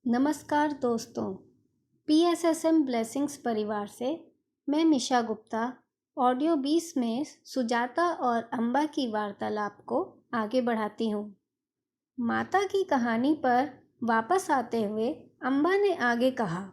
नमस्कार दोस्तों, PSSM blessings परिवार से मैं निशा गुप्ता ऑडियो 20 में सुजाता और अम्बा की वार्तालाप को आगे बढ़ाती हूँ। माता की कहानी पर वापस आते हुए अम्बा ने आगे कहा,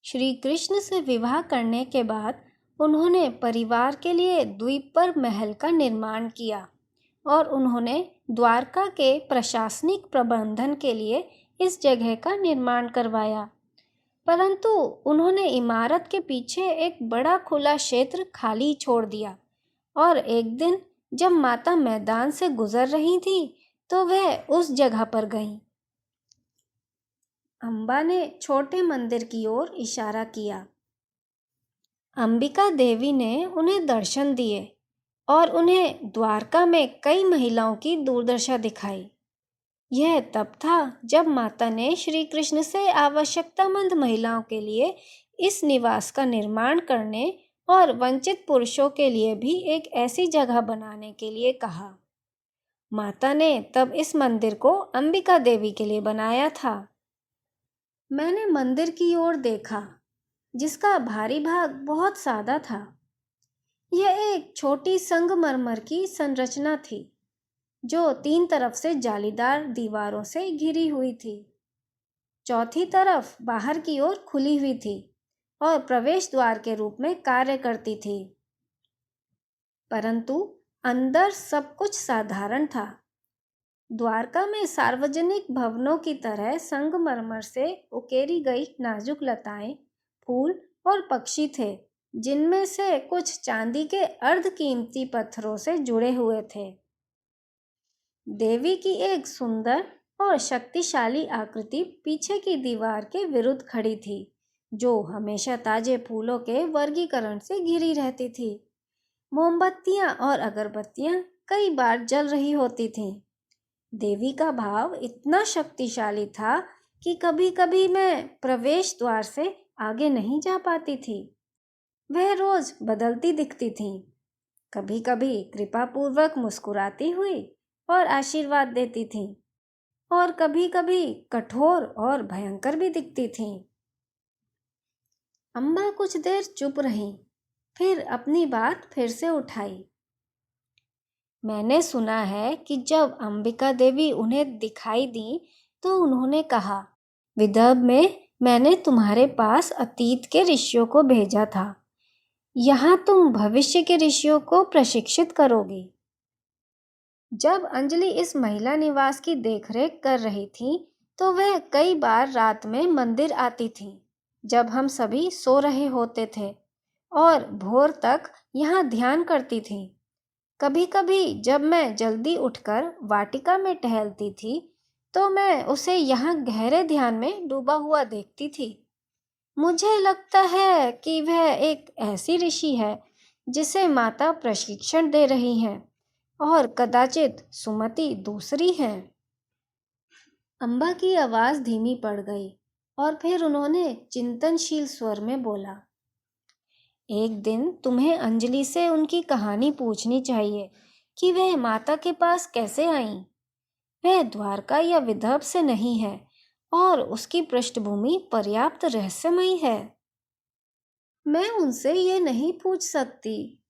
श्री कृष्ण से विवाह करने के बाद उन्होंने परिवार के लिए द्वीप पर महल का निर्माण किया और उन्होंने द्वारका के प्रशासनिक प्रबंधन के लिए इस जगह का निर्माण करवाया। परंतु उन्होंने इमारत के पीछे एक बड़ा खुला क्षेत्र खाली छोड़ दिया और एक दिन जब माता मैदान से गुजर रही थी तो वह उस जगह पर गईं। अम्बा ने छोटे मंदिर की ओर इशारा किया। अंबिका देवी ने उन्हें दर्शन दिए और उन्हें द्वारका में कई महिलाओं की दुर्दशा दिखाई। यह तब था जब माता ने श्री कृष्ण से आवश्यकतामंद महिलाओं के लिए इस निवास का निर्माण करने और वंचित पुरुषों के लिए भी एक ऐसी जगह बनाने के लिए कहा। माता ने तब इस मंदिर को अंबिका देवी के लिए बनाया था। मैंने मंदिर की ओर देखा, जिसका भारी भाग बहुत सादा था। यह एक छोटी संगमरमर की संरचना थी जो 3 तरफ से जालीदार दीवारों से घिरी हुई थी। चौथी तरफ बाहर की ओर खुली हुई थी और प्रवेश द्वार के रूप में कार्य करती थी। परंतु अंदर सब कुछ साधारण था। द्वारका में सार्वजनिक भवनों की तरह संगमरमर से उकेरी गई नाजुक लताएं, फूल और पक्षी थे, जिनमें से कुछ चांदी के अर्धकीमती पत्थरों से जुड़े हुए थे। देवी की एक सुंदर और शक्तिशाली आकृति पीछे की दीवार के विरुद्ध खड़ी थी, जो हमेशा ताजे फूलों के वर्गीकरण से घिरी रहती थी। मोमबत्तियां और अगरबत्तियां कई बार जल रही होती थीं। देवी का भाव इतना शक्तिशाली था कि कभी-कभी मैं प्रवेश द्वार से आगे नहीं जा पाती थी। वह रोज बदलती दिखती थी, कभी-कभी कृपापूर्वक मुस्कुराती हुई और आशीर्वाद देती थी और कभी-कभी कठोर और भयंकर भी दिखती थी। अम्बा कुछ देर चुप रही, फिर अपनी बात फिर से उठाई। मैंने सुना है कि जब अंबिका देवी उन्हें दिखाई दी तो उन्होंने कहा, विदर्भ में मैंने तुम्हारे पास अतीत के ऋषियों को भेजा था। यहाँ तुम भविष्य के ऋषियों को प्रशिक्षित करोगी। जब अंजलि इस महिला निवास की देखरेख कर रही थी तो वह कई बार रात में मंदिर आती थी जब हम सभी सो रहे होते थे और भोर तक यहाँ ध्यान करती थी। कभी-कभी जब मैं जल्दी उठकर वाटिका में टहलती थी तो मैं उसे यहाँ गहरे ध्यान में डूबा हुआ देखती थी। मुझे लगता है कि वह एक ऐसी ऋषि है जिसे माता प्रशिक्षण दे रही हैं और कदाचित सुमति दूसरी है। अम्बा की आवाज धीमी पड़ गई और फिर उन्होंने चिंतनशील स्वर में बोला, एक दिन तुम्हें अंजलि से उनकी कहानी पूछनी चाहिए कि वह माता के पास कैसे आईं। वह द्वारका या विदर्भ से नहीं है और उसकी पृष्ठभूमि पर्याप्त रहस्यमयी है। मैं उनसे ये नहीं पूछ सकती।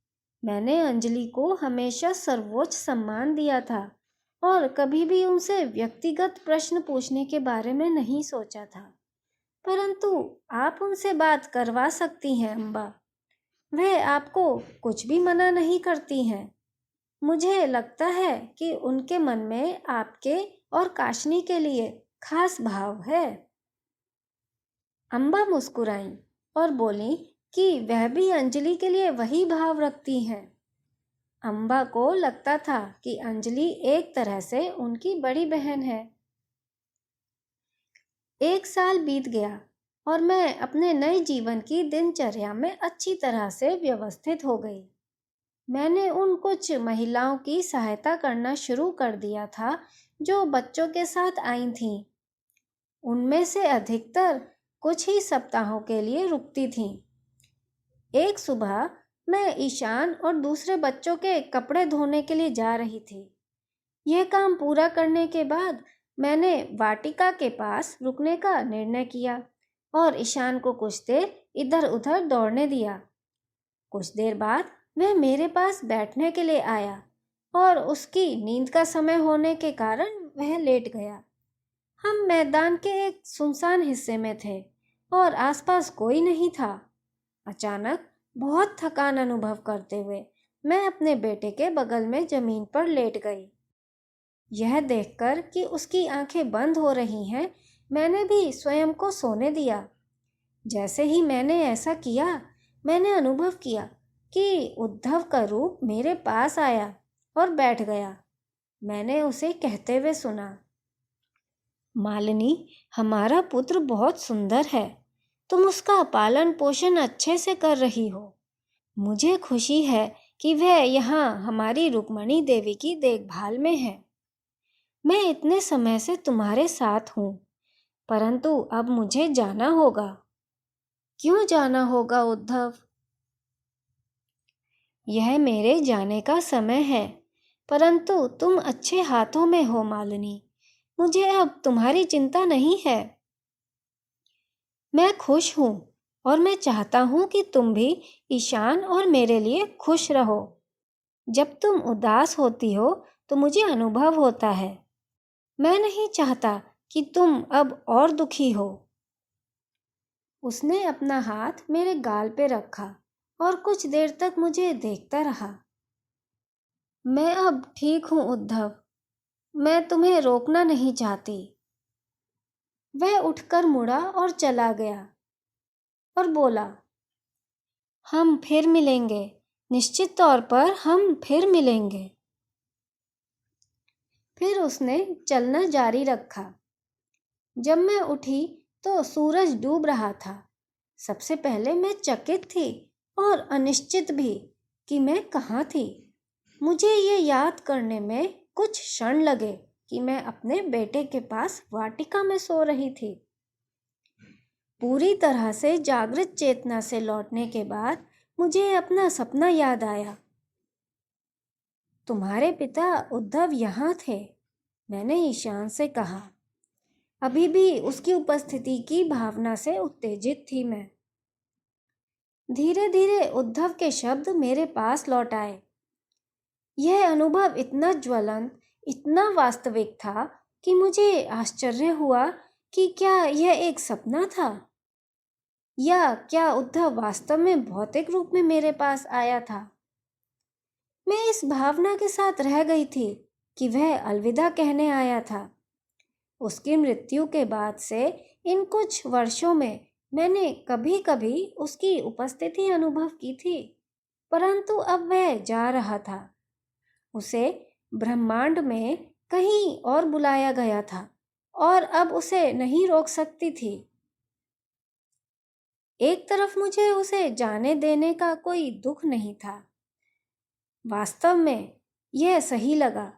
मैंने अंजलि को हमेशा सर्वोच्च सम्मान दिया था और कभी भी उनसे व्यक्तिगत प्रश्न पूछने के बारे में नहीं सोचा था। परंतु आप उनसे बात करवा सकती हैं अम्बा। वह आपको कुछ भी मना नहीं करती हैं। मुझे लगता है कि उनके मन में आपके और काशनी के लिए खास भाव है। अम्बा मुस्कुराई और बोली कि वह भी अंजलि के लिए वही भाव रखती हैं। अम्बा को लगता था कि अंजलि एक तरह से उनकी बड़ी बहन है। 1 साल बीत गया और मैं अपने नए जीवन की दिनचर्या में अच्छी तरह से व्यवस्थित हो गई। मैंने उन कुछ महिलाओं की सहायता करना शुरू कर दिया था जो बच्चों के साथ आई थीं। उनमें से अधिकतर कुछ ही सप्ताहों के लिए रुकती थीं। एक सुबह मैं ईशान और दूसरे बच्चों के कपड़े धोने के लिए जा रही थी। यह काम पूरा करने के बाद मैंने वाटिका के पास रुकने का निर्णय किया और ईशान को कुछ देर इधर उधर दौड़ने दिया। कुछ देर बाद वह मेरे पास बैठने के लिए आया और उसकी नींद का समय होने के कारण वह लेट गया। हम मैदान के एक सुनसान हिस्से में थे और आसपास कोई नहीं था। अचानक बहुत थकान अनुभव करते हुए मैं अपने बेटे के बगल में जमीन पर लेट गई। यह देखकर कि उसकी आंखें बंद हो रही हैं, मैंने भी स्वयं को सोने दिया। जैसे ही मैंने ऐसा किया, मैंने अनुभव किया कि उद्धव का रूप मेरे पास आया और बैठ गया। मैंने उसे कहते हुए सुना, मालिनी, हमारा पुत्र बहुत सुंदर है। तुम उसका पालन पोषण अच्छे से कर रही हो। मुझे खुशी है कि वह यहाँ हमारी रुक्मणी देवी की देखभाल में है। मैं इतने समय से तुम्हारे साथ हूँ, परंतु अब मुझे जाना होगा। क्यों जाना होगा उद्धव? यह मेरे जाने का समय है, परंतु तुम अच्छे हाथों में हो मालिनी। मुझे अब तुम्हारी चिंता नहीं है। मैं खुश हूँ और मैं चाहता हूँ कि तुम भी ईशान और मेरे लिए खुश रहो। जब तुम उदास होती हो तो मुझे अनुभव होता है। मैं नहीं चाहता कि तुम अब और दुखी हो। उसने अपना हाथ मेरे गाल पे रखा और कुछ देर तक मुझे देखता रहा। मैं अब ठीक हूँ उद्धव, मैं तुम्हें रोकना नहीं चाहती। वह उठकर मुड़ा और चला गया और बोला, हम फिर मिलेंगे, निश्चित तौर पर हम फिर मिलेंगे। फिर उसने चलना जारी रखा। जब मैं उठी तो सूरज डूब रहा था। सबसे पहले मैं चकित थी और अनिश्चित भी कि मैं कहाँ थी। मुझे ये याद करने में कुछ क्षण लगे कि मैं अपने बेटे के पास वाटिका में सो रही थी। पूरी तरह से जागृत चेतना से लौटने के बाद मुझे अपना सपना याद आया। तुम्हारे पिता उद्धव यहाँ थे, मैंने ईशान से कहा। अभी भी उसकी उपस्थिति की भावना से उत्तेजित थी मैं। धीरे धीरे उद्धव के शब्द मेरे पास लौट आए। यह अनुभव इतना ज्वलंत, इतना वास्तविक था कि मुझे आश्चर्य हुआ कि क्या यह एक सपना था या क्या उद्धव वास्तव में भौतिक रूप में मेरे पास आया था। मैं इस भावना के साथ रह गई थी कि वह अलविदा कहने आया था। उसकी मृत्यु के बाद से इन कुछ वर्षों में मैंने कभी कभी उसकी उपस्थिति अनुभव की थी, परंतु अब वह जा रहा था। उसे ब्रह्मांड में कहीं और बुलाया गया था और अब उसे नहीं रोक सकती थी। एक तरफ मुझे उसे जाने देने का कोई दुख नहीं था। वास्तव में यह सही लगा।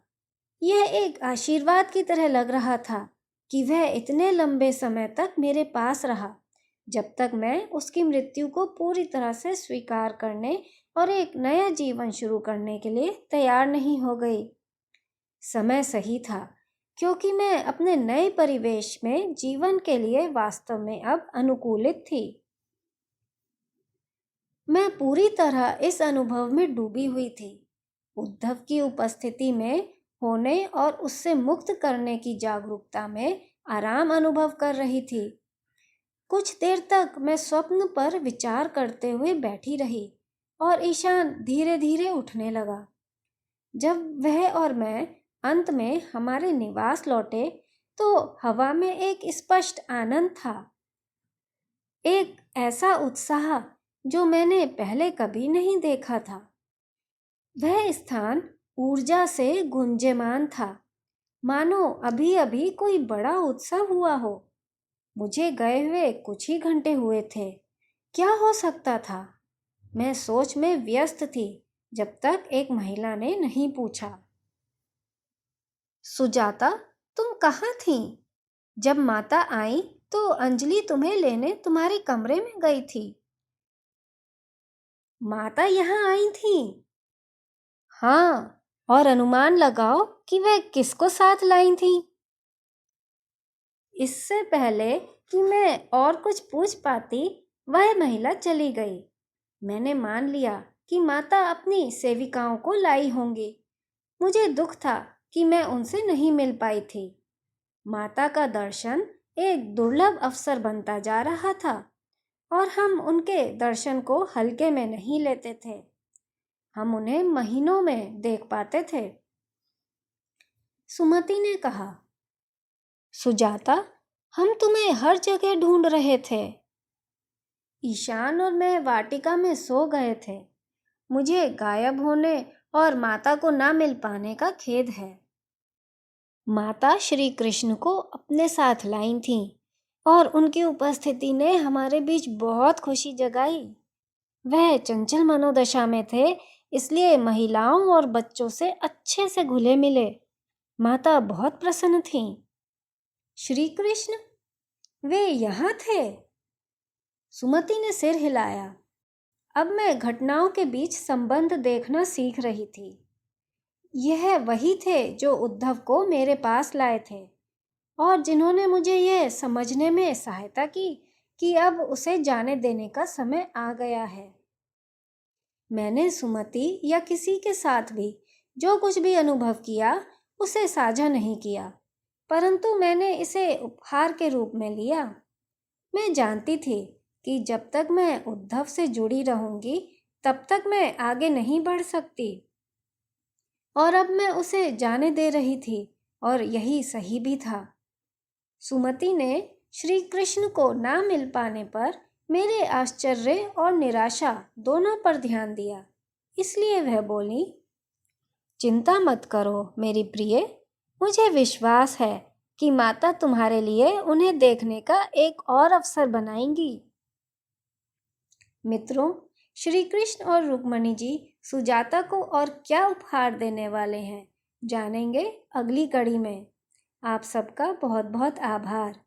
यह एक आशीर्वाद की तरह लग रहा था कि वह इतने लंबे समय तक मेरे पास रहा, जब तक मैं उसकी मृत्यु को पूरी तरह से स्वीकार करने और एक नया जीवन शुरू करने के लिए तैयार नहीं हो गई। समय सही था, क्योंकि मैं अपने नए परिवेश में जीवन के लिए वास्तव में अब अनुकूलित थी। मैं पूरी तरह इस अनुभव में डूबी हुई थी। उद्धव की उपस्थिति में होने और उससे मुक्त करने की जागरूकता में आराम अनुभव कर रही थी। कुछ देर तक मैं स्वप्न पर विचार करते हुए बैठी रही और ईशान धीरे धीरे उठने लगा। जब वह और मैं अंत में हमारे निवास लौटे तो हवा में एक स्पष्ट आनंद था, एक ऐसा उत्साह जो मैंने पहले कभी नहीं देखा था। वह स्थान ऊर्जा से गुंजयमान था, मानो अभी अभी कोई बड़ा उत्सव हुआ हो। मुझे गए हुए कुछ ही घंटे हुए थे। क्या हो सकता था? मैं सोच में व्यस्त थी जब तक एक महिला ने नहीं पूछा, सुजाता, तुम कहाँ थी? जब माता आई तो अंजलि तुम्हें लेने तुम्हारे कमरे में गई थी। माता यहाँ आई थी? हाँ, और अनुमान लगाओ कि वह किसको साथ लाई थी। इससे पहले कि मैं और कुछ पूछ पाती, वह महिला चली गई। मैंने मान लिया कि माता अपनी सेविकाओं को लाई होंगी। मुझे दुख था कि मैं उनसे नहीं मिल पाई थी। माता का दर्शन एक दुर्लभ अवसर बनता जा रहा था और हम उनके दर्शन को हल्के में नहीं लेते थे। हम उन्हें महीनों में देख पाते थे। सुमति ने कहा, सुजाता, हम तुम्हें हर जगह ढूंढ रहे थे। ईशान और मैं वाटिका में सो गए थे। मुझे गायब होने और माता को ना मिल पाने का खेद है। माता श्री कृष्ण को अपने साथ लाई थीं और उनकी उपस्थिति ने हमारे बीच बहुत खुशी जगाई। वह चंचल मनोदशा में थे, इसलिए महिलाओं और बच्चों से अच्छे से घुले मिले। माता बहुत प्रसन्न थीं। श्री कृष्ण, वे यहाँ थे? सुमति ने सिर हिलाया। अब मैं घटनाओं के बीच संबंध देखना सीख रही थी। यह वही थे जो उद्धव को मेरे पास लाए थे और जिन्होंने मुझे यह समझने में सहायता की कि अब उसे जाने देने का समय आ गया है। मैंने सुमति या किसी के साथ भी जो कुछ भी अनुभव किया उसे साझा नहीं किया, परंतु मैंने इसे उपहार के रूप में लिया। मैं जानती थी कि जब तक मैं उद्धव से जुड़ी रहूंगी तब तक मैं आगे नहीं बढ़ सकती, और अब मैं उसे जाने दे रही थी और यही सही भी था। सुमति ने श्री कृष्ण को ना मिल पाने पर मेरे आश्चर्य और निराशा दोनों पर ध्यान दिया, इसलिए वह बोली, चिंता मत करो मेरी प्रिय, मुझे विश्वास है कि माता तुम्हारे लिए उन्हें देखने का एक और अवसर बनाएंगी। मित्रों, श्री कृष्ण और रुक्मणी जी सुजाता को और क्या उपहार देने वाले हैं, जानेंगे अगली कड़ी में। आप सबका बहुत बहुत आभार।